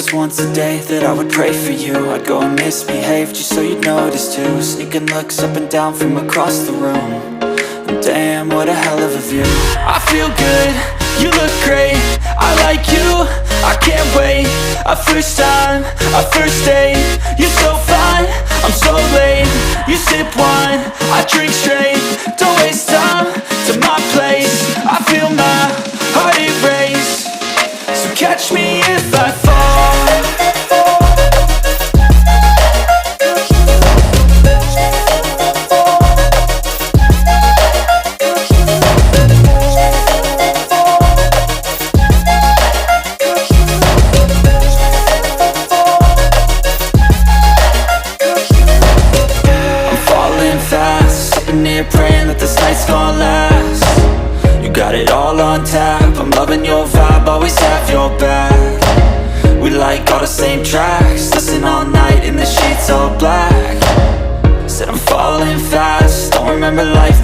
promised once a day that I would pray for you. I'd go and misbehave just so you'd notice too. Sneaking looks up and down from across the room. And damn, what a hell of a view. I feel good, you look great, I like you, I can't wait. A first time, a first date, you're so fine, I'm so late. You sip wine, I drink straight, don't waste time to my place. I feel my heart erase, so catch me if I fall. Praying that this night's gonna last. You got it all on tap, I'm loving your vibe, always have your back. We like all the same tracks, listen all night in the sheets all black. Said I'm falling fast, don't remember life